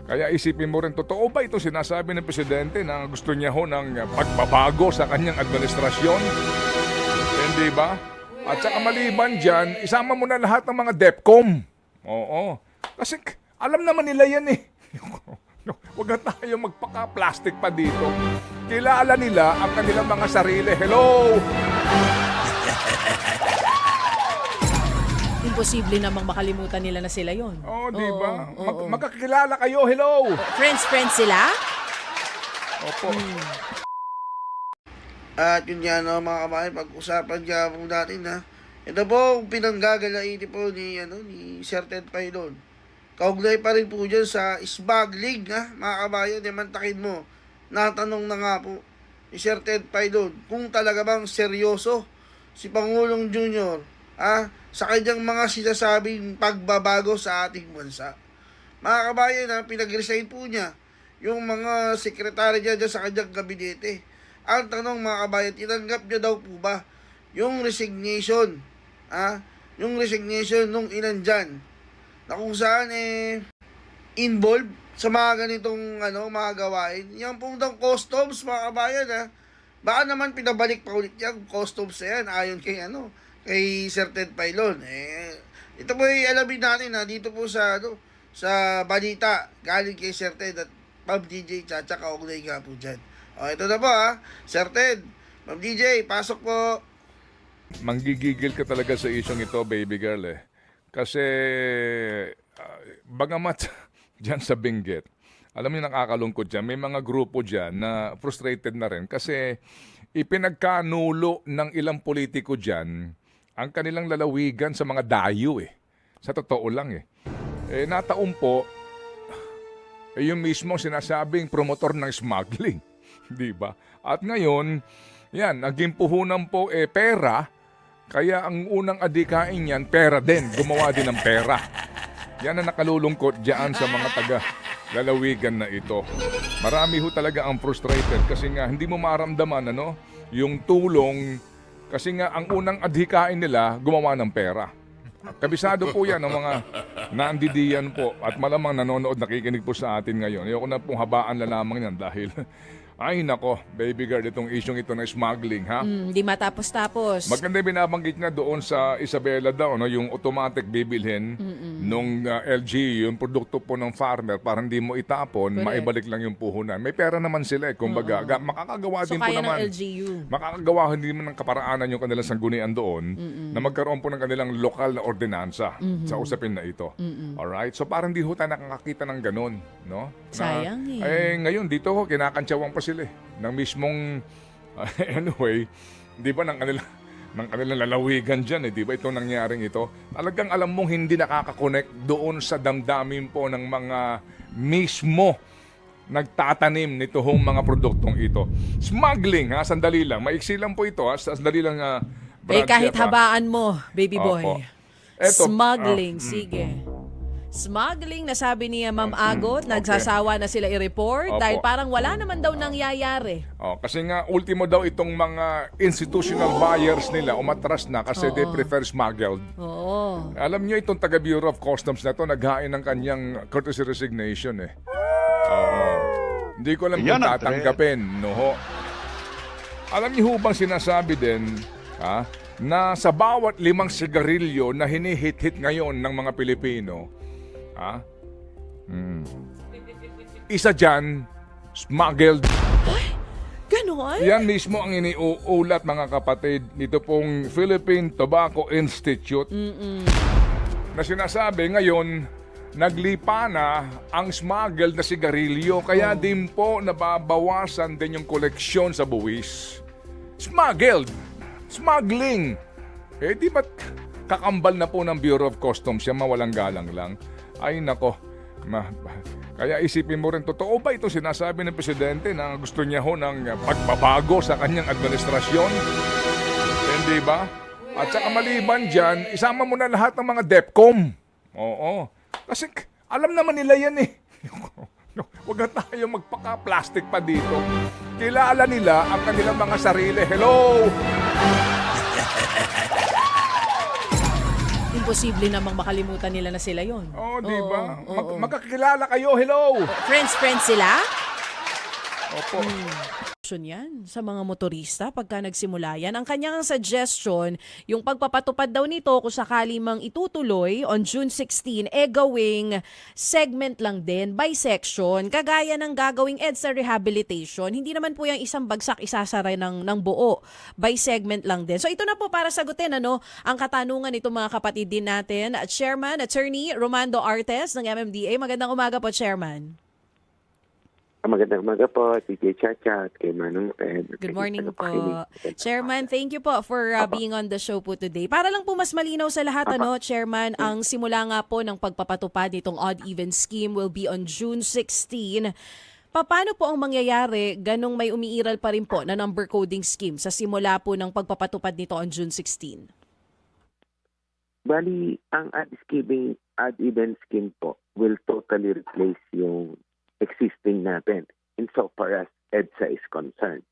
Kaya isipin mo rin, totoo ba ito sinasabi ng Presidente na gusto niya ho ng pagbabago sa kanyang administrasyon? Hindi ba? At saka maliban dyan, isama mo na lahat ng mga DepCom. Oo. Kasi alam naman nila yan eh. Huwag na tayo magpaka-plastic pa dito. Kilala nila ang kanilang mga sarili. Hello! Imposible namang makalimutan nila na sila yon. Oh, di ba? Oo. Magkakilala kayo. Hello! Friends sila? Opo. At yun nga no, mga kabayan, pag-usapan nga po natin na ito po pinanggagalain po ni Sir Ted Pailon. Kaugnay pa rin po dyan sa smuggling mga kabayan, mantakin mo. Natanong na nga po ni Sir Ted Pailon kung talaga bang seryoso si Pangulong Junior sa kanyang mga sinasabing pagbabago sa ating bansa. Mga kabayan, pinag-resign po niya yung mga sekretary dyan sa kanyang gabinete. Ang tanong mga kabayan, tinanggap niya daw po ba yung resignation? Yung resignation nung ilan dyan na kung saan involved sa mga ganitong mga gawain. Yan pong daw customs mga kabayan baka naman pinabalik pa ulit yan customs na yan ayon kay Sir Ted Pailon. Ito po alamin natin dito po sa sa balita galing kay Sir Ted at Ma'am DJ Chacha kaugnay nga po dyan. Ito na po Sir Ted, Ma'am DJ, pasok po. Manggigigil ka talaga sa isyong ito, baby girl Kasi, bagamat dyan sa Benguet, alam niyo nakakalungkot dyan, may mga grupo dyan na frustrated na rin kasi ipinagkanulo ng ilang politiko dyan ang kanilang lalawigan sa mga dayo Sa totoo lang nataon po, yung mismo sinasabing promotor ng smuggling. Di ba? At ngayon, yan, naging puhunan po pera, kaya ang unang adikain yan, pera din, gumawa din ng pera. Yan ang nakalulungkot diyan sa mga taga-lalawigan na ito. Marami ho talaga ang frustrated kasi nga hindi mo maramdaman yung tulong kasi nga ang unang adhikain nila, gumawa ng pera. Kabisado po yan ng mga naandidiyan po at malamang nanonood, nakikinig po sa atin ngayon. Ayoko na pong habaan na lamang yan dahil ay nako, baby girl, itong isyong ito na smuggling Di matapos-tapos. Maganda yung binabanggit niya doon sa Isabela daw, yung automatic bibilhin nung LG, yung produkto po ng farmer para hindi mo itapon, Correct. maibalik lang yung puhunan. May pera naman sila kumbaga. Makakagawa So din po kaya naman. ng LGU. Makakagawa hindi naman ng kaparaanan yung kanilang sanggunian doon na magkaroon po ng kanilang lokal na ordinansa sa usapin na ito. Alright? So parang di ho tayo nakakakita ng ganun. No? Sayang Ngayon, dito ho, kinakansyawan pa sila ng mismong anyway, di ba ng kanilang lalawigan dyan di ba itong nangyaring ito? Talagang alam mong hindi nakakakonect doon sa damdamin po ng mga mismo nagtatanim nito hong mga produktong ito. Smuggling, sandali lang. Maiksi lang po ito, sandali lang, Brad kahit Chef, habaan mo, baby boy. Opo. Eto, Smuggling, sige. Smuggling, nasabi ni Ma'am Agot, nagsasawa na sila i-report Opo. dahil parang wala naman daw nangyayari. Kasi nga, ultimo daw itong mga institutional buyers nila umatras na kasi they prefer smuggled. Oo. Alam niyo itong taga Bureau of Customs na to naghain ng kanyang courtesy resignation Hindi ko alam kung tatanggapin, Alam niyo ho bang sinasabi din, na sa bawat 5 sigarilyo na hinihit-hit ngayon ng mga Pilipino, isa dyan, smuggled. Ganon? Yan mismo ang iniuulat mga kapatid nito pong Philippine Tobacco Institute na sinasabi ngayon naglipa na ang smuggled na sigarilyo kaya din po nababawasan din yung koleksyon sa buwis. Smuggling. Di ba't kakambal na po ng Bureau of Customs yan, mawalang galang lang. Ay nako, kaya isipin mo rin, totoo ba ito sinasabi ng Presidente na gusto niya ho ng pagbabago sa kanyang administrasyon? Hindi ba? At saka maliban dyan, isama mo na lahat ng mga DepCom. Oo. Kasi alam naman nila yan Huwag na tayo magpaka-plastic pa dito. Kilala nila ang kanilang mga sarili. Hello! imposible namang makalimutan nila na sila yon. Oh, di ba? Oo. Magkakilala kayo. Hello. Friends sila? Opo. Yan sa mga motorista pagka nagsimula yan. Ang kanyang suggestion, yung pagpapatupad daw nito kung sakali mang itutuloy on June 16, gawing segment lang din by section, kagaya ng gagawing EDSA rehabilitation. Hindi naman po yung isang bagsak isasara ng buo. By segment lang din. So ito na po para sagutin ang katanungan nito mga kapatid din natin. Chairman, Attorney Romando Artes ng MMDA. Magandang umaga po, Chairman. Magandang umaga po, DJ Chacha at kay Manong Ed. Good morning po. Chairman, thank you po for being on the show po today. Para lang po mas malinaw sa lahat, Chairman, ang simula nga po ng pagpapatupad nitong odd-even scheme will be on June 16. Paano po ang mangyayari ganong may umiiral pa rin po na number coding scheme sa simula po ng pagpapatupad nito on June 16? Bali, ang odd-even scheme po will totally replace yung existing natin insofar as EDSA is concerned.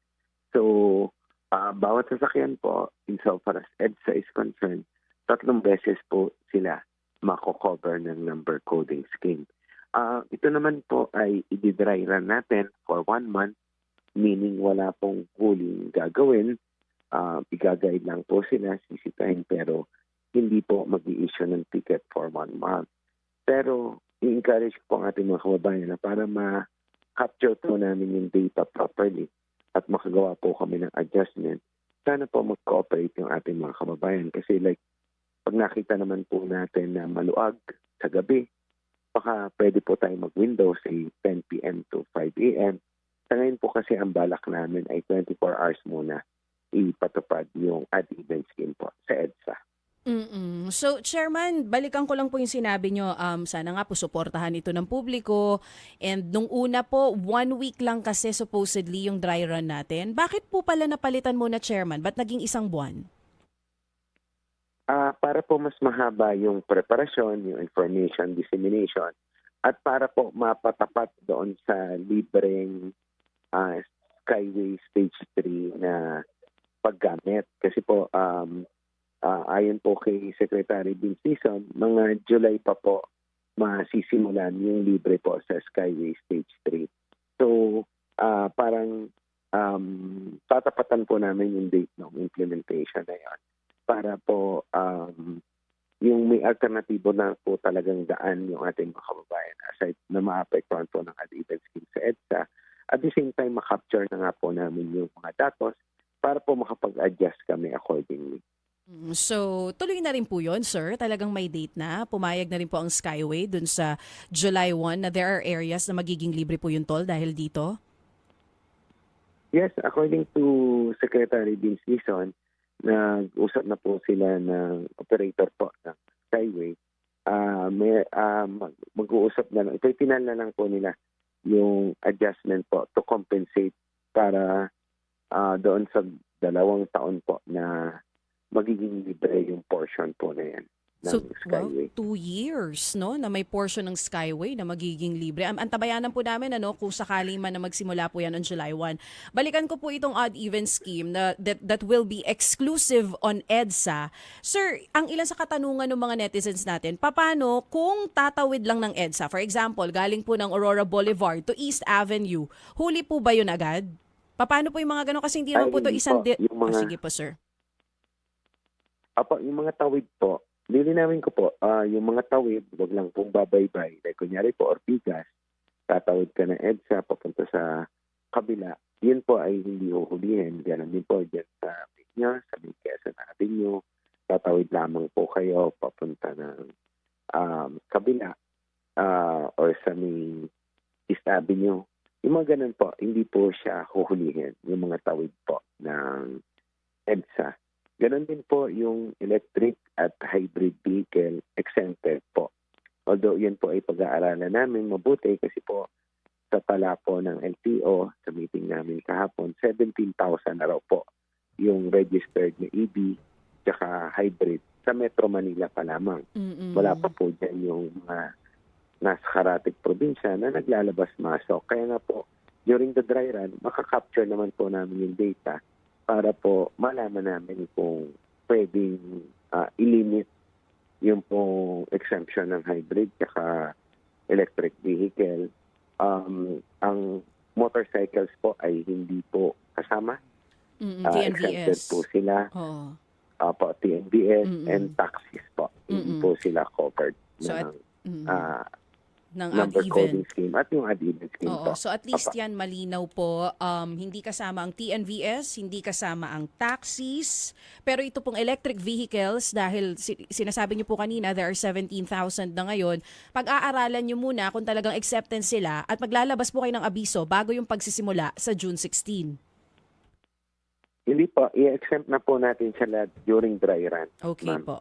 So, bawat sasakyan po, insofar as EDSA is concerned, 3 beses po sila mako-cover ng number coding scheme. Ito naman po ay i-dry run natin for 1 month, meaning wala pong huling gagawin. Igagayad lang po sila, sisitahin, pero hindi po mag-i-issue ng ticket for 1 month. Pero i-encourage po ang ating mga kababayan na para ma-capture po namin yung data properly at makagawa po kami ng adjustment, sana po mag-cooperate yung ating mga kababayan. Kasi pag nakita naman po natin na maluag sa gabi, baka pwede po tayo mag-window say 10 p.m. to 5 a.m. Sa ngayon po kasi ang balak namin ay 24 hours muna ipatupad yung odd-even scheme po sa EDSA. So, Chairman, balikan ko lang po yung sinabi nyo. Sana nga po suportahan ito ng publiko. And nung una po, 1 week lang kasi supposedly yung dry run natin. Bakit po pala napalitan mo na, Chairman? Ba't naging 1 buwan? Para po mas mahaba yung preparasyon, yung information dissemination, at para po mapatapat doon sa libreng Skyway Stage 3 na paggamit. Kasi po, ayon po kay Secretary Vincison, mga July pa po masisimulan yung libre po sa Skyway Stage 3. So, parang tatapatan po namin yung date ng implementation na yun para po yung may alternatibo na po talagang daan yung ating mga kababayan aside na maapektuhan po ng odd-even scheme sa EDSA. At the same time, makapture na nga po namin yung mga datos para po makapag-adjust kami accordingly. So, tuloy na rin po yun, sir. Talagang may date na. Pumayag na rin po ang Skyway dun sa July 1 na there are areas na magiging libre po yung toll dahil dito? Yes, according to Secretary Vince Dizon, nag-usap na po sila ng operator po ng Skyway. Mag-uusap na lang. Ito'y final na lang po nila yung adjustment po to compensate para doon sa 2 taon po na magiging libre yung portion po na yan ng Skyway. 2 years, no, na may portion ng Skyway na magiging libre. Antabayanan po namin kung sakaling man na magsimula po yan on July 1. Balikan ko po itong odd-even scheme that will be exclusive on EDSA. Sir, ang ilan sa katanungan ng mga netizens natin, paano kung tatawid lang ng EDSA? For example, galing po ng Aurora Boulevard to East Avenue, huli po ba yun agad? Paano po yung mga ganun? Kasi hindi naman po ito isang... sige po, sir. Yung mga tawid po, lilinawin ko po, yung mga tawid, wag lang pong babaybay. Like kunyari po, Ortigas, tatawid ka ng EDSA, papunta sa kabila, yun po ay hindi uhulihin. Ganon din po dyan sa Piña, sa Quezon Avenue, tatawid lamang po kayo papunta ng kabila or sa may East Avenue. Yung mga ganun po, hindi po siya huhulihin, yung mga tawid po ng EDSA. Ganon din po yung electric at hybrid vehicle exempted po. Although yan po ay pag-aaralan namin mabuti kasi po sa tala po ng LTO sa meeting namin kahapon, 17,000 na raw po yung registered na EV tsaka hybrid sa Metro Manila pa lamang. Wala pa po dyan yung mga nasa karatig probinsya na naglalabas-masok. Kaya nga po, during the dry run, makakapture naman po namin yung data para po malaman namin kung pwedeng i-limit yung pong exemption ng hybrid tsaka electric vehicle. Ang motorcycles po ay hindi po kasama. Exempted TNVS. po sila. Oo. Po, TNBS Mm-mm. and taxis po. Hindi Mm-mm. po sila covered So, ng ng number ad-even. coding scheme at yung ad-even scheme Oo, po. so at least Apa. yan malinaw po, hindi kasama ang TNVS, hindi kasama ang taxis, pero ito pong electric vehicles, dahil sinasabi niyo po kanina, there are 17,000 na ngayon, pag-aaralan niyo muna kung talagang acceptance sila at maglalabas po kayo ng abiso bago yung pagsisimula sa June 16. Hindi po, i-exempt na po natin sila during dry run. Okay ma'am. po.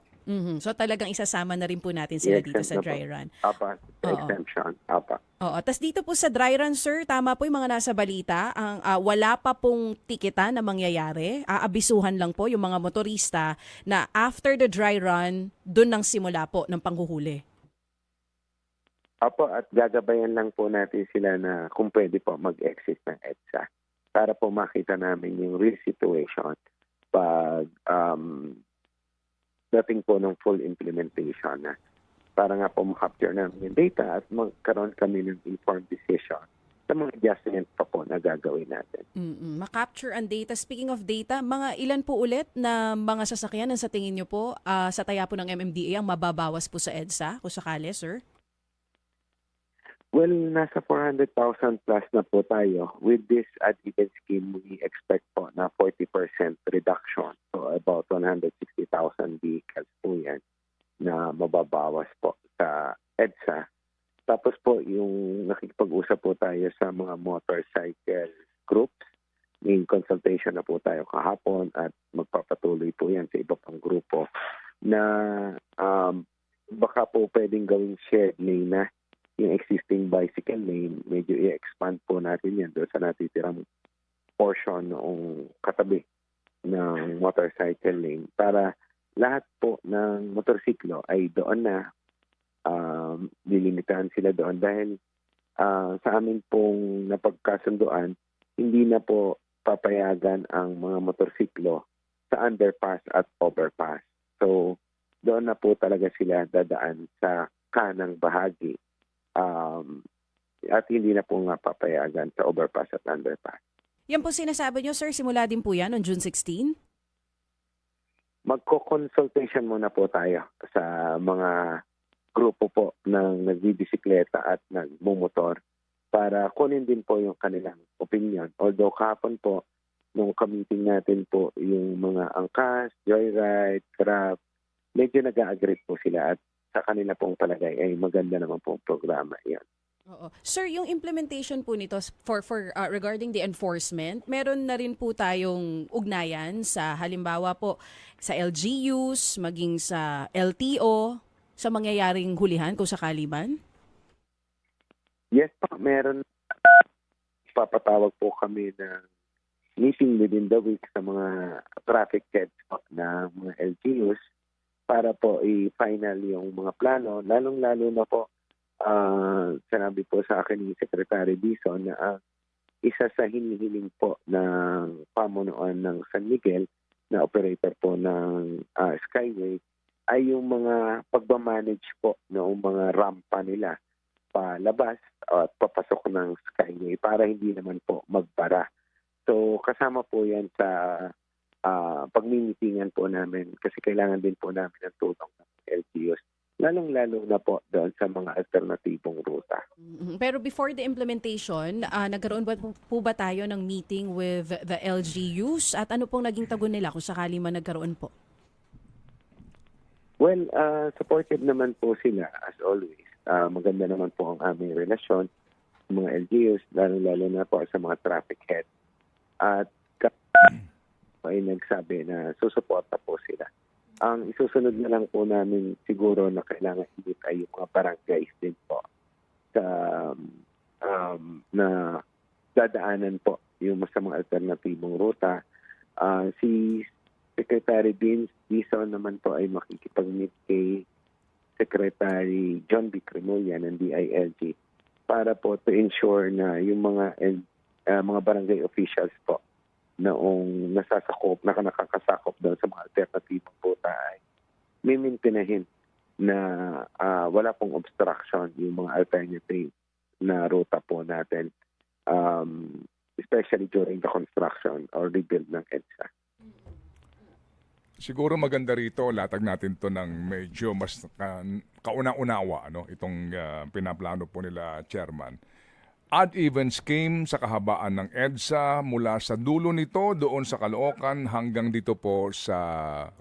So talagang isasama na rin po natin sila dito sa I-exempt na dry po. run. Apa, Oo. exemption. Apa. Oo, tas dito po sa dry run, sir, tama po yung mga nasa balita, ang wala pa pong tikita na mangyayari. Aabisuhan lang po yung mga motorista na after the dry run, dun nang simula po ng panghuhuli. Apo, at gagabayan lang po natin sila na kung pwede po mag-exit ng EDSA para po makita namin yung real situation pag dating po ng full implementation na para nga po makapture namin yung data at magkaroon kami ng informed decision sa mga adjustments pa po na gagawin natin. Ma-capture ang data. Speaking of data, mga ilan po ulit na mga sasakyan ang sa tingin nyo po sa taya po ng MMDA ang mababawas po sa EDSA kung sakali, sir? Well, nasa 400,000 plus na po tayo. With this ad-even scheme, we expect po na 40% reduction. So about 160,000 vehicles po yan na mababawas po sa EDSA. Tapos po yung nakikipag-usap po tayo sa mga motorcycle groups. May consultation na po tayo kahapon at magpapatuloy po yan sa iba pang grupo na baka po pwedeng gawing shared lane na yung existing bicycle lane, medyo i-expand po natin yan doon sa natitirang portion noong katabi ng motorcycle lane para lahat po ng motorsiklo ay doon na lilimitahan sila doon dahil sa amin pong napagkasunduan, hindi na po papayagan ang mga motorsiklo sa underpass at overpass. So, doon na po talaga sila dadaan sa kanang bahagi. At hindi na po nga papayagan sa overpass at underpass. Yan po sinasabi nyo, sir, simula din po yan on June 16? Magko-consultation muna po tayo sa mga grupo po ng nagbibisikleta at nagmumotor para kunin din po yung kanilang opinion. Although kahapon po, nung ka-meeting natin po yung mga angkas, joyride, grab, medyo nag-a-agree po sila at sa kanila pong palagay ay maganda naman pong programa yan. Oo. Sir, yung implementation po nito for regarding the enforcement, meron na rin po tayong ugnayan sa halimbawa po sa LGUs, maging sa LTO, sa mangyayaring hulihan kung sakali man? Yes po, meron. Papatawag po kami ng meeting within the week sa mga traffic heads po ng mga LGUs para po i-final yung mga plano. Lalong-lalo na po, sinabi po sa akin ni Secretary Dizon na isa sa hinihiling po ng pamunuan ng San Miguel na operator po ng Skyway ay yung mga pagmamanage po ng mga rampa nila palabas at papasok ng Skyway para hindi naman po magbara. So kasama po yan sa pagmimitingan po namin kasi kailangan din po namin ng tulong ng LGUs. Lalong-lalo na po doon sa mga alternatibong ruta. Pero before the implementation, nagkaroon po ba tayo ng meeting with the LGUs at ano pong naging tagon nila kung sakali man nagkaroon po? Well, supportive naman po sila as always. Maganda naman po ang aming relasyon sa mga LGUs, lalong-lalo na po sa mga traffic heads. At ay nagsabi na susuporta po sila. Ang isusunod na lang po namin siguro na kailangan hindi ay yung mga barangays din po sa na dadaanan po yung sa mga alternatibong ruta. Si Secretary Dizon naman po ay makikipag-meet kay Secretary John B. Cremulya ng DILG para po to ensure na yung mga barangay officials po noong nakakasakop doon sa mga alternatibong ruta ay mimintinahin na wala pong obstruction yung mga alternative na ruta po natin, especially during the construction or rebuild ng EDSA. Siguro maganda rito, latag natin to ng medyo mas kauna-unawa, ano, itong pinaplano po nila, Chairman. Odd-even scheme sa kahabaan ng EDSA mula sa dulo nito doon sa Caloocan hanggang dito po sa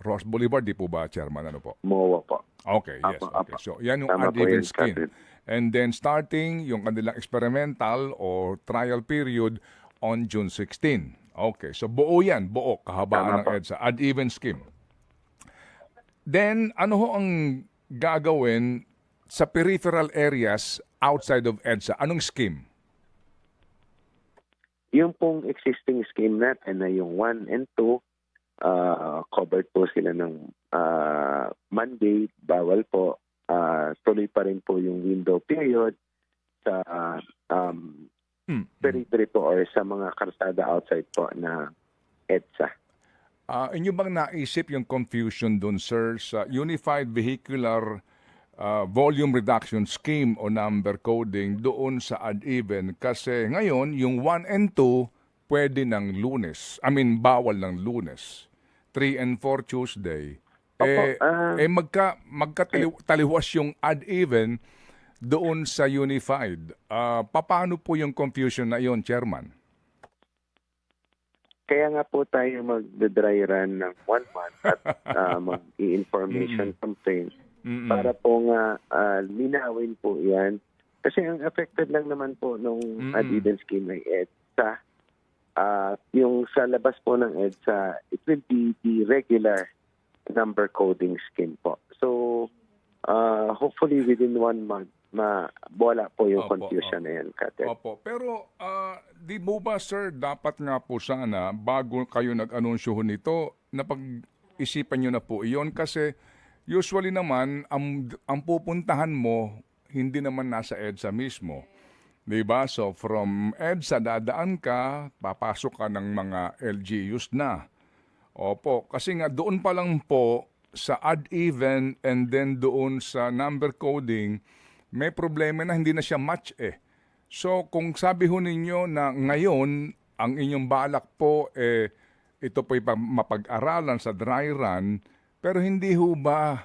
Ross Boulevard, di po ba, Chairman? Ano po? MOA po. Okay, yes. Apo, Okay. apo. So, yan yung Tama po odd-even yun, scheme. Captain. And then starting yung kanilang experimental or trial period on June 16. Okay, so buo yan, buo, kahabaan Tama ng po. EDSA, odd-even scheme. Then, ano ho ang gagawin sa peripheral areas outside of EDSA? Anong scheme? Yung pong existing scheme natin na yung 1 and 2, covered po sila ng Monday, bawal po. Tuloy pa rin po yung window period sa periphery po or sa mga karsada outside po na EDSA. Inyo bang naisip yung confusion dun, sir, sa Unified Vehicular Volume Reduction Scheme o number coding doon sa odd-even? Kasi ngayon, yung 1 and 2, pwede ng Lunes. I mean, bawal ng Lunes. 3 and 4 Tuesday. Magkataliwas yung odd-even doon sa Unified. Paano po yung confusion na yon, Chairman? Kaya nga po tayo mag-dry run ng 1 month at mag-i-information campaign para po nga linawin po yan. Kasi ang affected lang naman po nung odd-even scheme ng EDSA, yung sa labas po ng EDSA, it will be the regular number coding scheme po. So, hopefully within 1 month, wala po yung Opo, confusion na yan, Kate. Opo. Pero di mo ba, sir, dapat nga po sana bago kayo nag-anunsyo nito, napag-isipan nyo na po iyon? Kasi usually naman, ang pupuntahan mo, hindi naman nasa EDSA mismo. Diba? So from EDSA, dadaan ka, papasok ka ng mga LGUs na. Opo. Kasi nga doon pa lang po sa odd-even and then doon sa number coding, may problema na hindi na siya match eh. So kung sabi ho ninyo na ngayon, ang inyong balak po ito po'y mapag-aralan sa dry run, pero hindi ho ba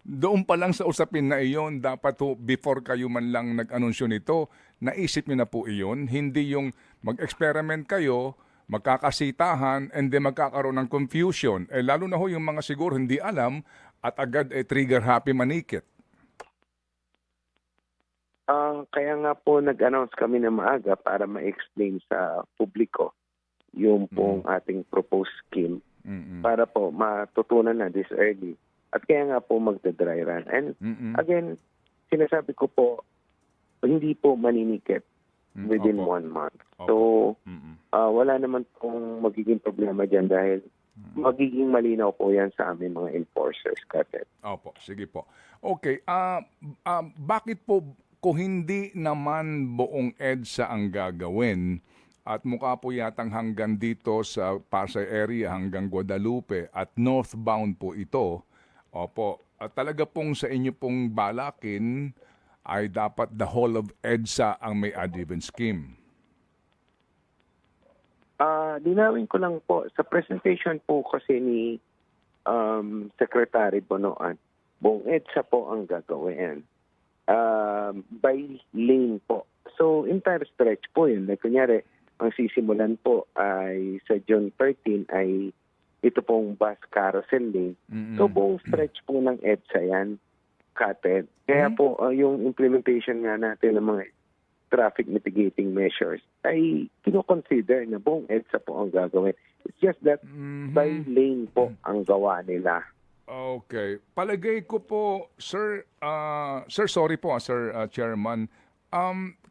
doon pa lang sa usapin na iyon, dapat ho, before kayo man lang nag-anunsyo nito, naisip nyo na po iyon, hindi yung mag-experiment kayo, magkakasitahan, and then magkakaroon ng confusion. Lalo na ho yung mga siguro hindi alam at agad trigger happy manikit. Kaya nga po nag-announce kami na maaga para ma-explain sa publiko yung pong ating proposed scheme para po matutunan na this early. At kaya nga po magda-dry run. And again, sinasabi ko po, hindi po maninikit within Opo. 1 month. So, wala naman pong magiging problema dyan dahil magiging malinaw po yan sa aming mga enforcers. Kasi. Opo, sige po. Okay, bakit po kung hindi naman buong EDSA ang gagawin at mukha po yatang hanggang dito sa Pasay area hanggang Guadalupe at northbound po ito, opo, talaga pong sa inyo pong balakin ay dapat the whole of EDSA ang may odd-even scheme. Linawin ko lang po, sa presentation po kasi ni Secretary Bonoan, buong EDSA po ang gagawin. By lane po. So, entire stretch po yun. Like, kunyari, ang sisimulan po ay sa June 13 ay ito pong bus carousel lane. So, buong stretch po ng EDSA yan, Kate. Kaya po, yung implementation nga natin ng mga traffic mitigating measures ay kinoconsider na buong EDSA po ang gagawin. It's just that by lane po ang gawa nila. Okay. Palagay ko po, Sir, sorry po, Sir Chairman.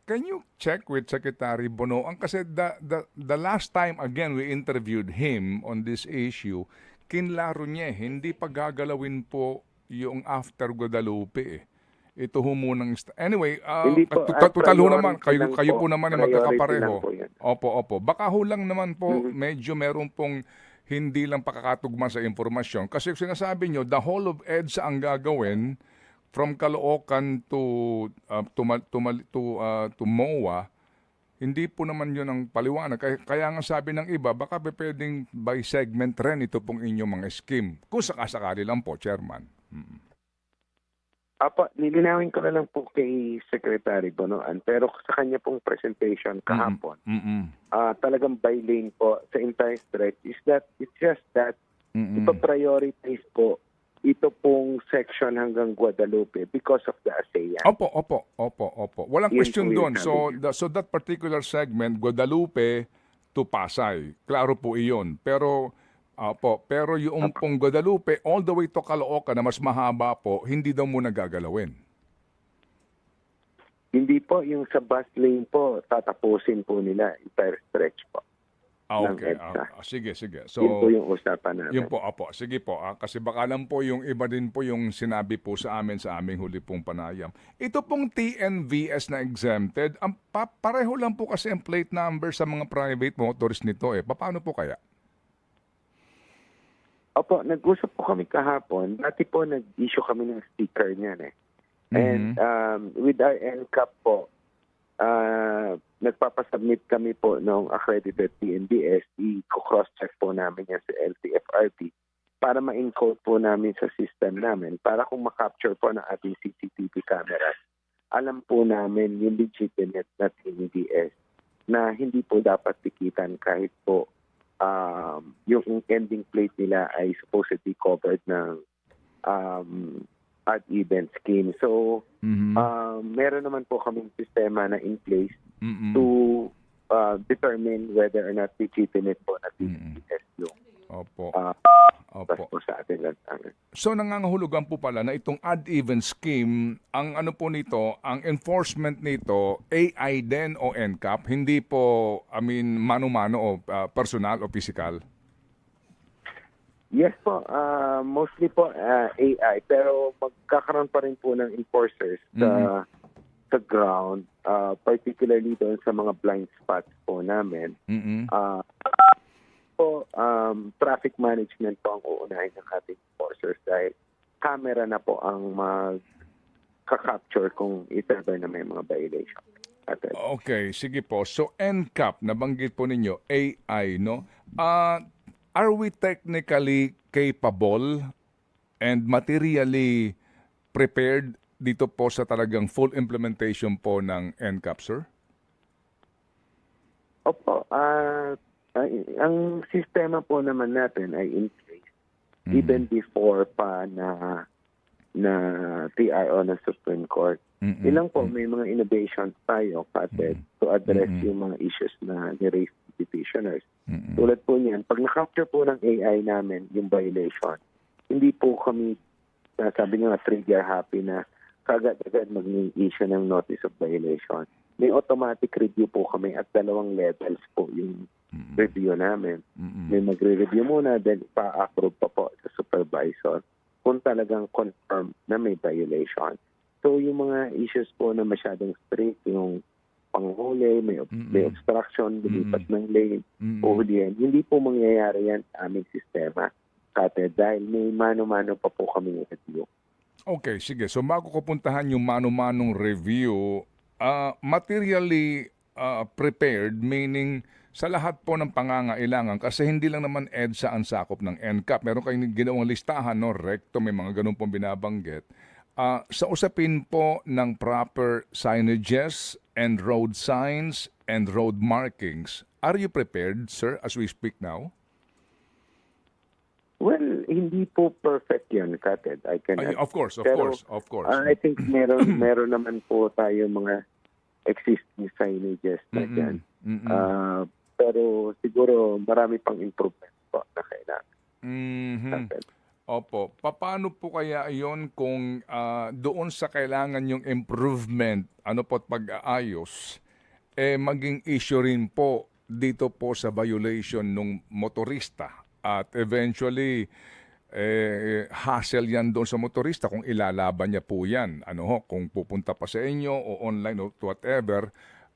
Can you check with Secretary Bonoan? Kasi the last time, again, we interviewed him on this issue, kinlaro niya, hindi pa gagalawin po yung after Guadalupe. Ito ho munang... Anyway, Hindi po, total ho naman, priority lang kayo po. po naman ay Priority magkakapareho. lang po yan. Opo. Baka ho lang naman po, medyo meron pong hindi lang pakakatugma sa impormasyon. Kasi sinasabi nyo, the whole of EDSA ang gagawin from Caloocan to MOA, hindi po naman yun ang paliwanag. Kaya nga sabi ng iba, baka pwedeng by segment rin ito pong inyong mga scheme. Kung sakasakali lang po, Chairman. Apo, nilinawin ko na lang po kay Secretary Bonoan, pero sa kanya pong presentation kahapon, talagang by lane po sa entire stretch is that it's just that ipa-prioritize po ito pong section hanggang Guadalupe because of the ASEAN. Opo. Walang Yun question po yung doon. sabi So that particular segment, Guadalupe to Pasay, klaro po iyon. Pero yung pong Guadalupe all the way to Caloocan na mas mahaba po, hindi daw muna gagalawin. Hindi po, yung sa bus lane po, tatapusin po nila entire stretch po. ng Okay. EDSA. Sige. So, Yun po yung usapan namin. yun po, apo. Sige po. Kasi baka lang po yung iba din po yung sinabi po sa amin sa aming huli pong panayam. Ito pong TNVS na exempted, pareho lang po kasi ang plate number sa mga private motorists nito eh. Paano po kaya? Opo, nag-usap po kami kahapon. Dati po nag-issue kami ng sticker niyan eh. And with our NCAP po, nagpapasubmit kami po ng accredited TNVS, i-cross-check po namin yan sa LTFRB para ma-encode po namin sa system namin para kung ma-capture po ng ating CCTV cameras, alam po namin yung legitimate na TNVS na hindi po dapat tikitan kahit po yung ending plate nila ay supposedly covered ng odd-even scheme. So, meron naman po kaming sistema na in place to determine whether or not legitimate po na TNVS yung Opo. po sa ating lansangan. So nangangahulugan po pala na itong odd-even scheme, ang ano po nito, ang enforcement nito, AI din o NCAP, hindi po, mano-mano o personal o physical? Yes po, mostly po AI, pero magkakaroon pa rin po ng enforcers sa ground, particularly doon sa mga blind spots po namin. Traffic management po ang uunahin ng ating enforcers dahil camera na po ang mag-capture kung if-ever na may mga violation. Okay, sige po. So NCAP, nabanggit po ninyo, AI, no? Are we technically capable and materially prepared dito po sa talagang full implementation po ng NCAP, sir? Opo, ang sistema po naman natin ay in place even before pa na TRO ng Supreme Court. Ilang po may mga innovations tayo to address yung mga issues na ni-raise petitioners. Tulad po niyan, pag na-capture po ng AI namin yung violation, hindi po kami, sabi nga, trigger happy na kagad-agad mag-issue ng notice of violation. May automatic review po kami at 2 levels po yung review namin. May magre-review muna, then pa-approve pa po sa supervisor kung talagang confirm na may violation. So yung mga issues po na masyadong strict, yung panghuli, may obstruction, lumipat ng lane, uhulihan, hindi po mangyayari yan sa aming sistema. Dahil may mano-mano pa po kami review. Okay, sige. So bago ko puntahan yung mano-manong review, materially prepared, meaning sa lahat po ng pangangailangan, kasi hindi lang naman EDSA ang sakop ng NCAP. Meron kayong ginawang listahan, no? Recto, may mga ganun pong binabanggit. Sa usapin po ng proper signages and road signs and road markings, are you prepared, sir, as we speak now? Well, hindi po perfect yun, Kated. I can Of course. I think meron naman po tayo mga existing signages na dyan. Pero siguro marami pang improvement po na kailangan. Opo. Paano po kaya iyon kung doon sa kailangan yung improvement, pag-aayos, maging issue rin po dito po sa violation ng motorista at eventually hassle yan doon sa motorista kung ilalaban niya po yan. Kung pupunta pa sa inyo o online o whatever,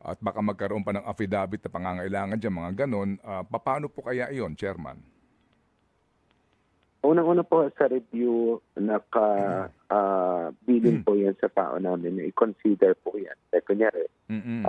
at baka magkaroon pa ng affidavit na pangangailangan dyan, mga ganon. Paano po kaya iyon, Chairman? Unang-una po sa review, bilin po yan sa tao namin na i-consider po yan. Like, kunyari, Mm-mm.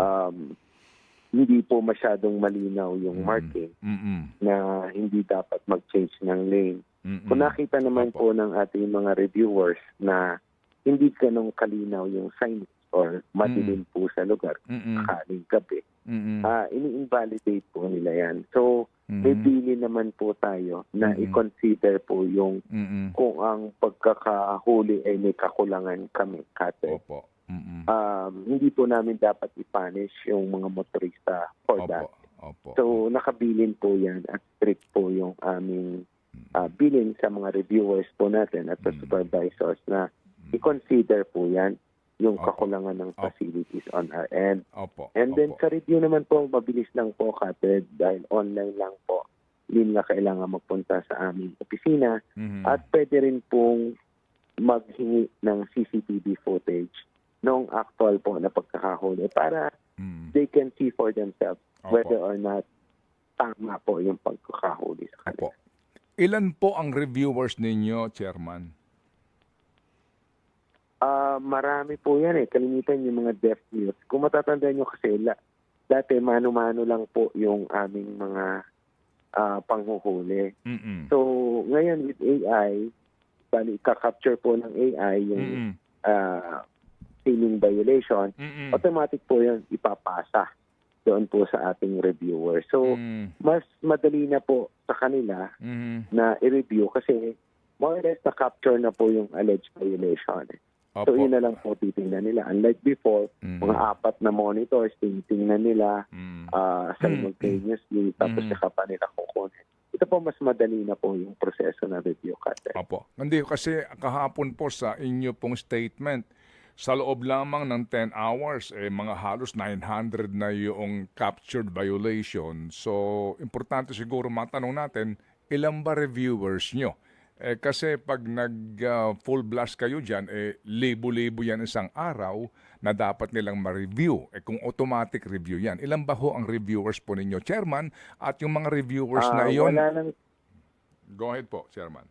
hindi po masyadong malinaw yung marking Mm-mm. na hindi dapat mag-change ng lane. Mm-mm. Kung nakita naman Opo. po ng ating mga reviewers na hindi ganong kalinaw yung signage or madilim po sa lugar, Mm-mm. sakaling gabi, Mm-mm. ini-invalidate po nila yan. So, may bili naman po tayo na i-consider po yung Mm-mm. kung ang pagkakahuli ay may kakulangan kami, Kate. Opo. Mm-mm. Hindi po namin dapat i-punish yung mga motorista for that. Opo. So, nakabilin po yan at strict po yung aming billing sa mga reviewers po natin at sa supervisors na i-consider po yan yung Opo. kakulangan ng Opo. facilities on our end. Opo. And then Opo. sa review naman po, mabilis lang po, Kate, dahil online lang po. Hindi na kailangan magpunta sa aming opisina. Mhm. At pwede rin pong maghingi ng CCTV footage noong actual po na pagkakahuli para Mm. they can see for themselves Opo. whether or not tama po yung pagkakahuli sa kanila. Opo. Ilan po ang reviewers ninyo, Chairman? Marami po yan eh. Kalimitan yung mga deaf mute. Kung matatandaan nyo kasi, dati mano-mano lang po yung aming mga panghuhuli. Mm-mm. So, ngayon with AI, bali, kakapture po ng AI yung Mm-mm. filming violation, Mm-mm. automatic po yun ipapasa doon po sa ating reviewer. So, Mm. mas madali na po sa kanila Mhm. na i-review kasi more or less na-capture na po yung alleged violation. So, Opo. yun na lang po titingnan nila. Unlike before, Mhm. mga 4 na monitors, tingnan nila Mm. simultaneously, tapos Mhm. saka pa nila kukunin. Ito po, mas madali na po yung proseso ng review kasi. Opo. Hindi kasi kahapon po sa inyo pong statement, sa loob lamang ng 10 hours, mga halos 900 na yung captured violation. So, importante siguro matanong natin, ilan ba reviewers nyo? Kasi pag nag-full blast kayo dyan, libo-libo yan isang araw na dapat nilang ma-review. Kung automatic review yan, ilan ba ho ang reviewers po ninyo, Chairman? At yung mga reviewers na iyon... Wala lang, Go ahead po, Chairman.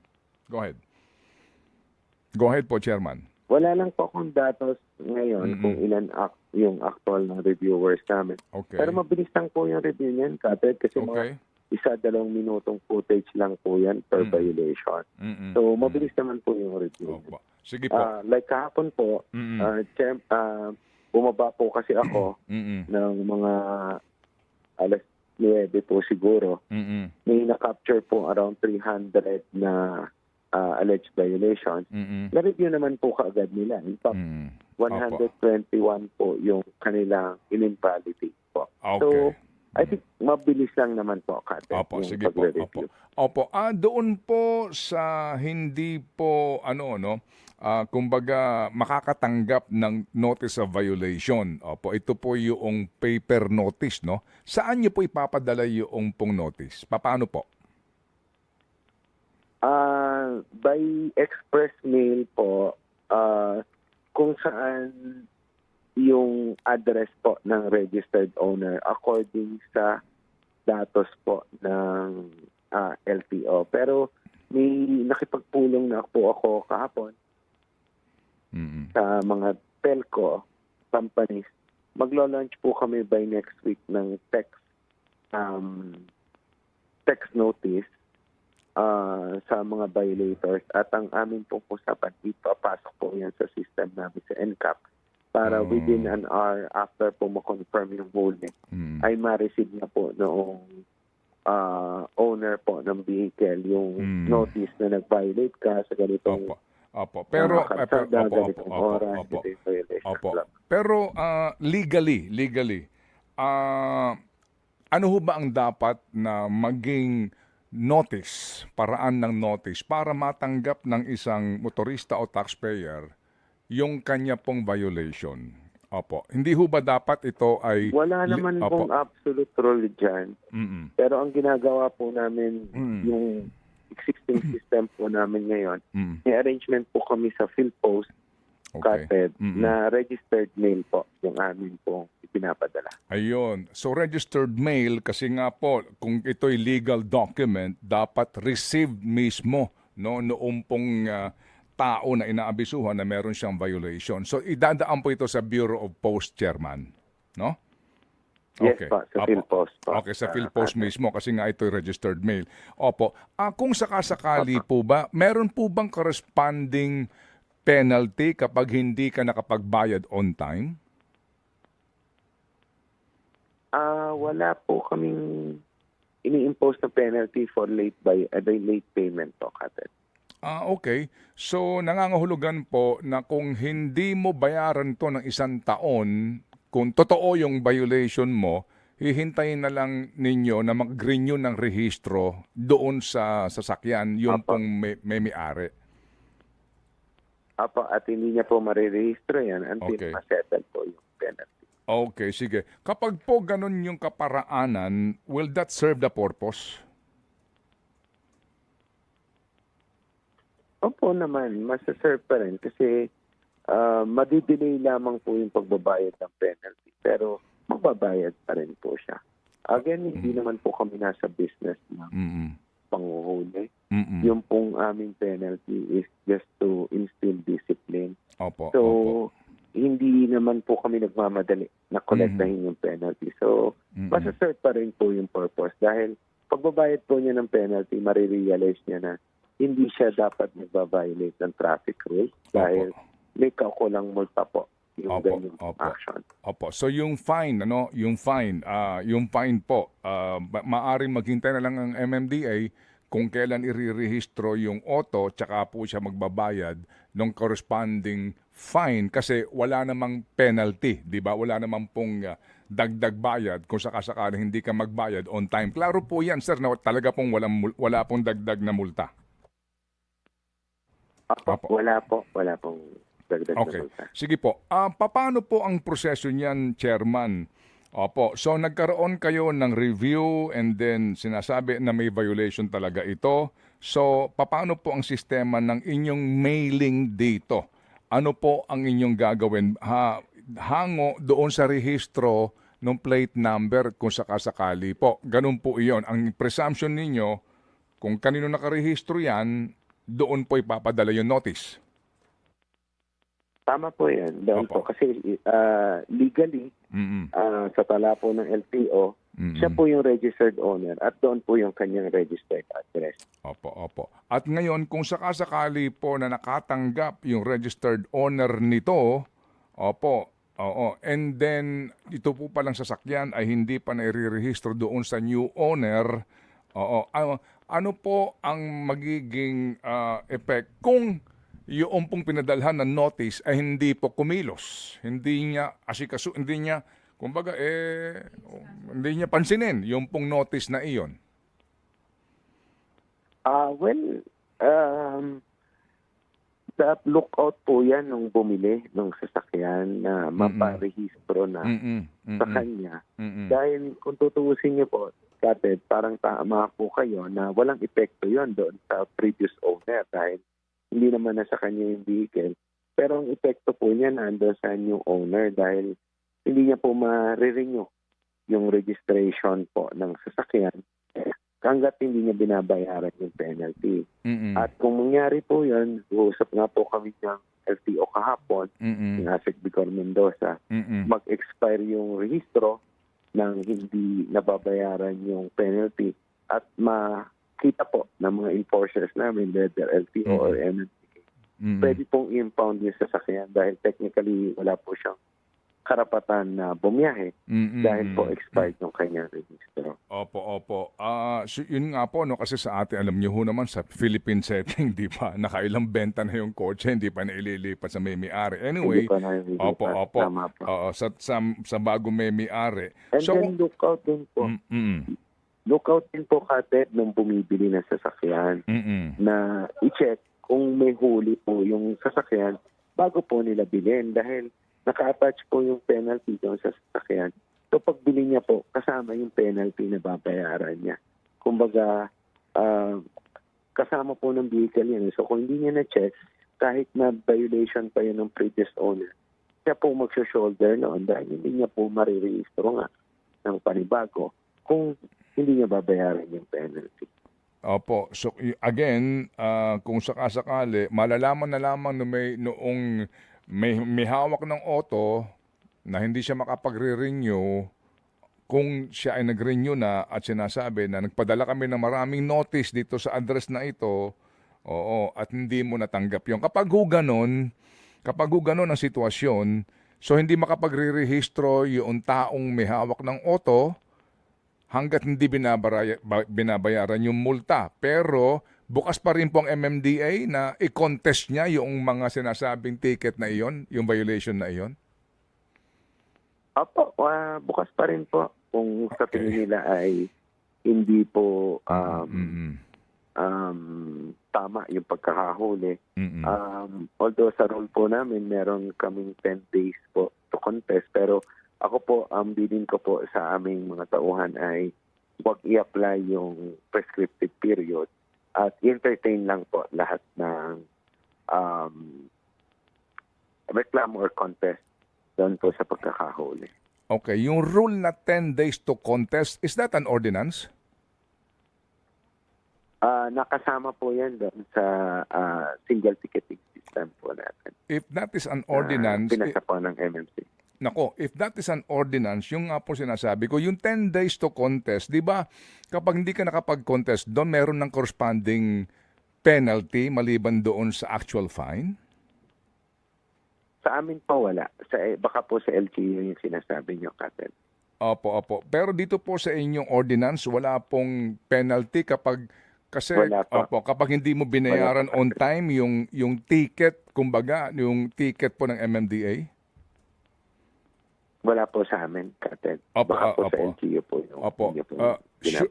Go ahead. Go ahead po, Chairman. wala lang po akong datos ngayon kung ilan yung actual na reviewers namin. Okay. Pero mabilis lang po yung review niyan, Kapit, kasi mga Okay. 1-2 minutong footage lang po yan per violation. Mm-mm. So, mabilis naman po yung review. Opo. Sige po. Like kahapon po, Mm-mm. bumaba po kasi ako Mm-mm. ng mga alas 9 po siguro. Mm-mm. May na-capture po around 300 na alleged violation. Mm-mm. Na-review naman po kaagad nila. In fact, Mm. 121 po yung kanilang in-invalidate po. Okay. So, I think mabilis lang naman po, Kate, Opo, yung sige po. pagre-review. Opo. Doon po sa hindi po kumbaga makakatanggap ng notice of violation. Opo, ito po yung paper notice, no? Saan niyo po ipapadala yung pong notice? Paano po? By express mail po, kung saan yung address po ng registered owner according sa datos po ng LTO. Pero may nakipagpulong na po ako kahapon Mm-mm. sa mga telco companies. Maglo-launch po kami by next week ng text notice sa mga violators at ang aming pong usapan, ipapasok po yan sa system namin sa NCAP para within an hour after po ma-confirm yung huli ay ma-receive na po noong owner po ng vehicle yung notice na nag-violate ka sa ganitong Opo. Pero kalsada, ganitong opo. oras, ganitong violation. Opo. Pero legally, ano ho ba ang dapat na maging notice, paraan ng notice para matanggap ng isang motorista o taxpayer yung kanya pong violation? Opo. Hindi ho ba dapat ito ay... Wala naman pong absolute rule dyan. Mm-mm. Pero ang ginagawa po namin, yung existing system po namin ngayon, may arrangement po kami sa PhilPost, Kapit, na registered mail po yung amin pong ipinapadala. Ayun. So registered mail kasi nga po kung ito'y legal document, dapat received mismo no noong pong tao na inaabisuhan na meron siyang violation. So idadaan po ito sa Bureau of Post, Chairman, no? Yes Okay. po, sa Apo. PhilPost po. Okay, sa PhilPost mismo kasi nga ito registered mail. Opo. Kung sakasakali po ba, meron po bang corresponding penalty kapag hindi ka nakapagbayad on time? Wala po kaming ini-impose na penalty for late payment po, Kated. Okay. So, nangangahulugan po na kung hindi mo bayaran to ng 1 taon, kung totoo yung violation mo, hihintayin na lang ninyo na mag-renew ng rehistro doon sa sasakyan, yung Apo. pong may-ari. Apo, at hindi niya po marirehistro yan until Okay. ma-settle po yung penalty. Okay, sige. Kapag po ganun yung kaparaanan, will that serve the purpose? Opo naman, masaserve pa rin kasi madidelay lamang po yung pagbabayad ng penalty pero magbabayad pa rin po siya. Again, hindi naman po kami nasa business ng Mm-mm. panguhuli. Mm-mm. Yung pong aming penalty is just to instill discipline. Opo, So, opo. hindi naman po kami nagmamadali na kolektahin yung penalty. So, masaserve pa rin po yung purpose dahil pagbabayad po niya ng penalty, marirealize niya na hindi siya dapat nagbabiolate ng traffic rules dahil may kaukulang multa po yung Opo, ganyang opo. action. Opo. So yung fine, yung fine po, maaring maghintay na lang ang MMDA kung kailan irerehistro yung auto, tsaka po siya magbabayad ng corresponding fine kasi wala namang penalty, di ba? Wala namang pong dagdag bayad kung sakasakaling hindi ka magbayad on time. Klaro po yan, sir, na talaga pong wala pong dagdag na multa. Opo. Wala pong dagdag Okay. na multa. Sige po. Paano po ang proseso niyan, Chairman? Opo. So nagkaroon kayo ng review and then sinasabi na may violation talaga ito. So paano po ang sistema ng inyong mailing dito? Ano po ang inyong gagawin? Hango doon sa rehistro ng plate number kung sakasakali po. Ganun po iyon. Ang presumption ninyo, kung kanino nakarehistro yan, doon po ipapadala yung notice. Tama po yan. Doon Opo. po. Kasi legally, Mm-mm. sa tala po ng LTO, siya po yung registered owner at doon po yung kanyang registered address. Opo, opo. At ngayon, kung sakasakali po na nakatanggap yung registered owner nito, opo, oo, and then ito po palang sasakyan ay hindi pa nai-rehistro doon sa new owner, oo, ano po ang magiging effect kung yung pong pinadalhan ng notice ay hindi po kumilos, hindi niya hindi niya, kumbaga, hindi niya pansinin yung pong notice na iyon? Sa lookout po yan nung bumili ng sasakyan na maparehistro na sa kanya. Dahil kung tutuusin niyo po, Kaped, parang tama po kayo na walang epekto yon doon sa previous owner dahil hindi naman nasa kanya yung vehicle. Pero ang epekto po niya nando sa new owner dahil hindi niya po ma-renew yung registration po ng sasakyan hanggat hindi niya binabayaran yung penalty. At kung mangyari po yun, uusap nga po kami ng LTO kahapon, yung Asik Bicor Mendoza, mag-expire yung rehistro nang hindi nababayaran yung penalty at makita po ng mga enforcers namin, whether LTO or MMDA, pwede pong i-impound yung sasakyan dahil technically wala po siyang karapatan na bumiyahe dahil po expired yung kanyang registro. Opo, opo. So yun nga po, no, kasi sa atin, alam niyo ho naman, sa Philippine setting, di ba, nakailang benta na yung kotse, hindi pa naililipat sa may-ari. Anyway, Hindi pa nalilipat. opo, opo. Tama po. Oo, sa bago may-ari. And then lookout din po. Lookout din po, Kaped, nung bumibili ng sasakyan na i-check kung may huli po yung sasakyan bago po nila bilhin dahil naka-attach po yung penalty doon sa sasakyan. So pagbili niya po, kasama yung penalty na babayaran niya. Kumbaga, kasama po ng vehicle yan. So kung hindi niya na-check, kahit na violation pa yun ng previous owner, siya po mag-shoulder noon dahil hindi niya po marirehistro nga ng panibago kung hindi niya babayaran yung penalty. Opo. So again, kung sakasakali, malalaman na lamang na noong may hawak ng auto na hindi siya makapagre-renew kung siya ay nag-renew na at sinasabi na nagpadala kami ng maraming notice dito sa address na ito, oo, at hindi mo natanggap yung. Kapag ho ganon ang sitwasyon, so hindi makapagre-rehistro yung taong may hawak ng auto, hanggat hindi binabayaran yung multa. Pero bukas pa rin po ang MMDA na i-contest niya yung mga sinasabing ticket na iyon, yung violation na iyon? Opo, bukas pa rin po kung sa tingin nila ay hindi po tama yung pagkakahuli. Although sa role po namin, meron kaming 10 days po to contest. Pero ako po, ang bilin ko po sa aming mga tauhan ay huwag i-apply yung prescriptive period at entertain lang po lahat ng reklamo or contest doon po sa pagkakahuli. Okay, yung rule na 10 days to contest, is that an ordinance? Nakasama po yan doon sa single ticketing system po natin. If that is an ordinance, Pinasa po ng MMC. if that is an ordinance, yung nga po sinasabi ko, yung 10 days to contest, di ba, kapag hindi ka nakapag-contest, doon meron ng corresponding penalty maliban doon sa actual fine? Sa amin po wala. Baka po sa LGU yung sinasabi nyo, Katen. Opo. Pero dito po sa inyong ordinance, wala pong penalty kasi Wala po. kapag hindi mo binayaran on time yung ticket, kumbaga, yung ticket po ng MMDA? Wala po sa amin, Katen. Baka po sa LGU po yung inyo po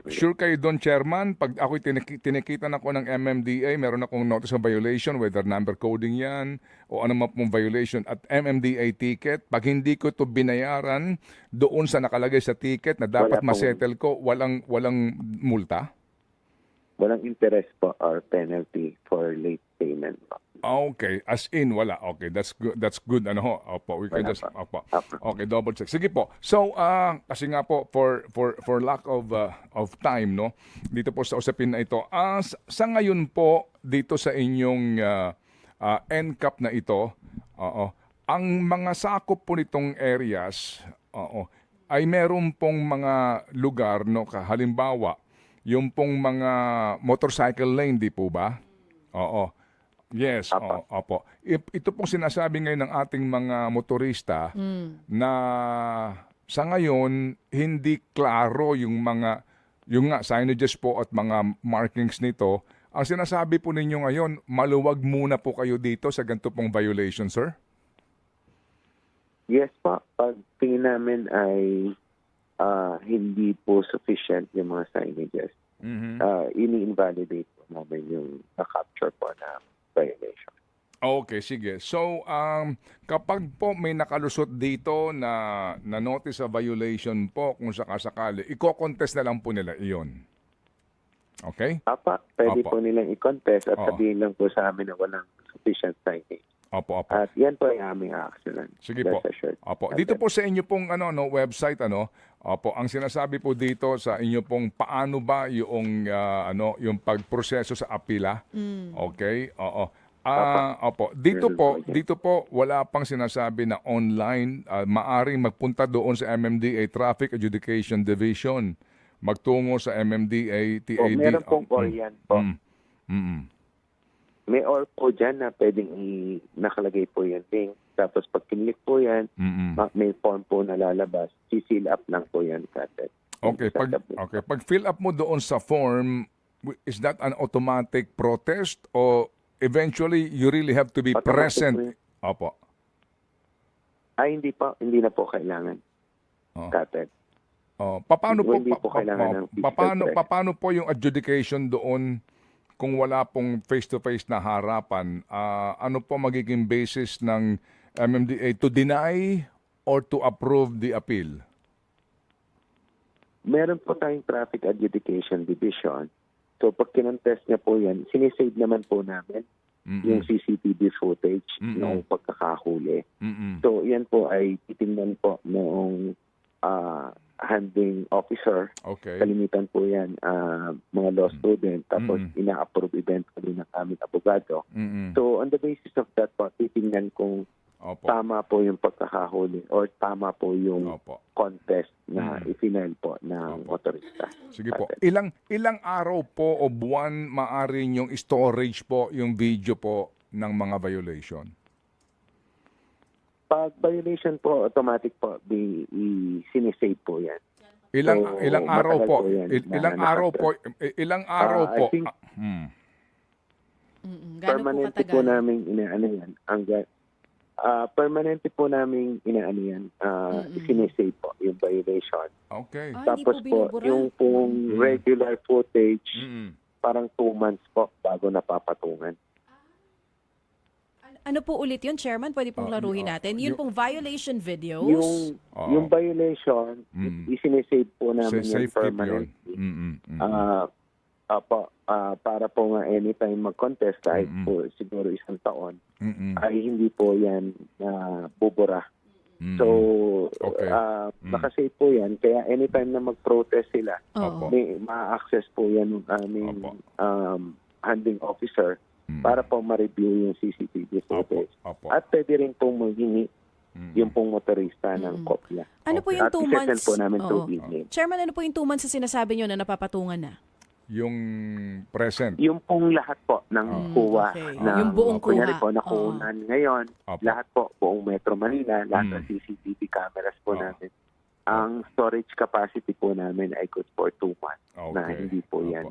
Sure kayo doon, Chairman, pag ako'y tinikitan ako ng MMDA, meron akong notice of violation, whether number coding yan o ano pong violation at MMDA ticket, pag hindi ko to binayaran doon sa nakalagay sa ticket na dapat masettle ko, walang multa? Walang interest po or penalty for late payment po. Okay, as in wala. Okay, that's good. That's good. Ano ho? Opo, we can Wala just pa. Okay, double check. Sige po. So, kasi nga po for lack of time, no. Dito po sa usapin na ito. Sa ngayon po dito sa inyong NCAP na ito, ang mga sakop po nitong areas, ay meron pong mga lugar, no, halimbawa, yung pong mga motorcycle lane, di po ba? Oo. Yes, opo. Ito pong sinasabi ngayon ng ating mga motorista na sa ngayon hindi klaro yung signages po at mga markings nito. Ang sinasabi po ninyo ngayon, maluwag muna po kayo dito sa ganito pong violation, sir? Yes po. Pag tingin namin ay hindi po sufficient yung mga signages. Ini-invalidate po namin yung na-capture po na violation. Okay, sige. So, kapag po may nakalusot dito na notice of violation po, kung sakasakali, i-contest na lang po nila iyon. Okay? Pwede Apa. po nilang i-contest at sabihin lang po sa amin na walang sufficient signage. Opo. At yan po ay aming actionan. Sige po. Opo. Dito po sa inyo pong website opo, ang sinasabi po dito sa inyo pong paano ba yung yung pagproseso sa apila. Okay? Oo. Opo. Dito po wala pang sinasabi na online, maaring magpunta doon sa MMDA Traffic Adjudication Division. Magtungo sa MMDA TAD. Meron pong or yan po. May or po dyan na pwedeng nakalagay po yung link. Tapos pag kinlik po yan, may form po na lalabas. Si-seal up lang po yan, Katet. Okay, pag fill up mo doon sa form, is that an automatic protest o eventually you really have to be present? Opo. Hindi pa. Hindi na po kailangan, Katet. Paano po Hindi po kailangan ng physical paano po yung adjudication doon kung wala pong face-to-face na harapan? Ano po magiging basis ng MMDA to deny or to approve the appeal? Meron po tayong Traffic Adjudication Division. So pag kinontest niya po yan, sinisave naman po namin yung CCTV footage noong pagkakahuli. So yan po ay titingnan po noong handling officer. Okay. Kalimitan po yan, mga law student, tapos ina-approve eventually ng aming abogado. Mm-mm. So on the basis of that po, titingnan kung Opo. tama po yung pagkakahuli or tama po yung Opo. contest na ifinal po ng Opo. motorista. Sige po. Ilang araw po o buwan maaari yung storage po yung video po ng mga violation? Pag violation po, automatic po, sinisave po yan. Ilang So, ilang araw matagal po? po yan na Ilang araw po? Ilang araw I po? think- Gano'n po Permanente po katagal? namin inaano yan. Permanente po namin inaano yan. Sinisave po yung violation. Okay. Ah, hindi po Tapos po, binubura? yung pong regular footage, Mm-mm. parang 2 months po bago napapatungan. Ano po ulit yun, Chairman? Pwede pong laruhin natin. Yun pong violation videos? Yung violation, isinisave po namin Safe yan keep yun. permanently. Mm-mm. Para po nga anytime mag-contest, kahit po siguro 1 taon, Mm-mm. ay hindi po yan bubura. Mm-mm. So, Okay. nakasave po yan. Kaya anytime na mag-protest sila, Oo. may ma-access po yan ng aming Opo. handling officer para po ma-review yung CCTV Opo. footage. Opo. At pwede rin po maghingi yung pong motorista ng kopya. Ano po yung At 2 isasend months? po namin to Oo. email. Chairman, ano po yung 2 months na sinasabi nyo na napapatungan na? Yung present. Yung pong lahat po ng kuha. okay. Na, Yung buong kunyari kuha. po, nakuunan ngayon, Opo. lahat po, buong Metro Manila, lahat ng CCTV cameras po namin. Ang storage capacity po namin ay good for 2 months. Na Okay. hindi po Opo. yan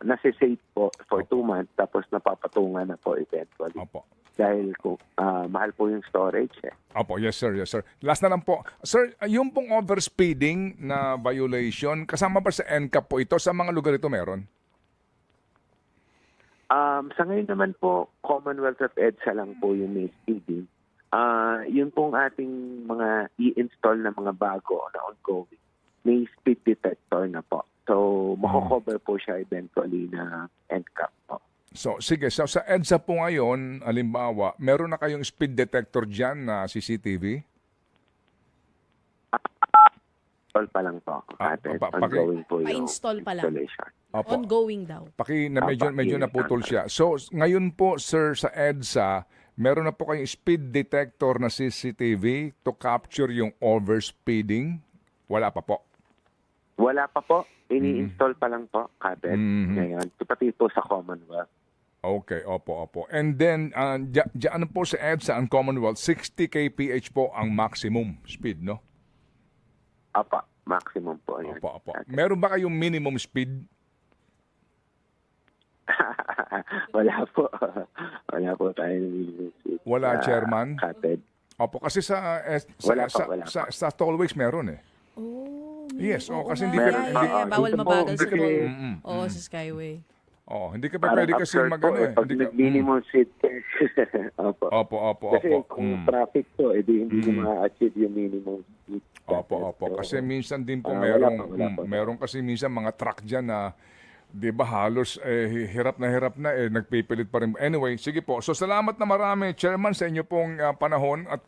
nasa-save po for 2 months, tapos napapatungan na po eventually. Opo. Dahil kung mahal po yung storage eh. Opo, yes sir, yes sir. Last na lang po. Sir, yung pong overspeeding na violation, kasama ba sa NCAP po ito? Sa mga lugar ito meron? Sa ngayon naman po, Commonwealth of EDSA lang po yung may speeding. Yun pong ating mga i-install na mga bago na ongoing. May speed detector na po. So, mako-cover po siya eventually na NCAP po. So, sige. So, sa EDSA po ngayon, halimbawa, meron na kayong speed detector dyan na CCTV? Install pa lang po. Ongoing po yung Pa-install pa lang. installation. Opo. Ongoing daw. Medyo naputol siya. So, ngayon po, sir, sa EDSA, meron na po kayong speed detector na CCTV to capture yung overspeeding? Wala pa po. Wala pa po. Ini-install pa lang po, Kapit. Ngayon, pati po sa Commonwealth. Okay, opo. And then, ano po sa EDSA ang Commonwealth, 60 kph po ang maximum speed, no? Apa, maximum po yan. Opo. Meron ba kayong minimum speed? Wala po. Wala po tayong minimum speed. Wala, Chairman? Kapit. Opo, kasi sa Wala pa. sa tollways meron eh. Oh, Yes, oo kasi nga. hindi ka- hindi- bawal Ito po, mabagal sa kasi- toll. Mm-mm. Oo, sa Skyway. Hindi ka pa pwede kasi absurd magano po, eh. pag Hindi ka- nag-minimum speed. Opo. Opo. Kasi kung traffic po, edi hindi nyo ma-achieve yung minimum speed. Opo. So, Kasi minsan din po wala pa. meron kasi minsan mga truck dyan na 'di ba halos hirap na nagpipilit pa rin. Anyway, sige po. So salamat na marami Chairman sa inyo pong panahon at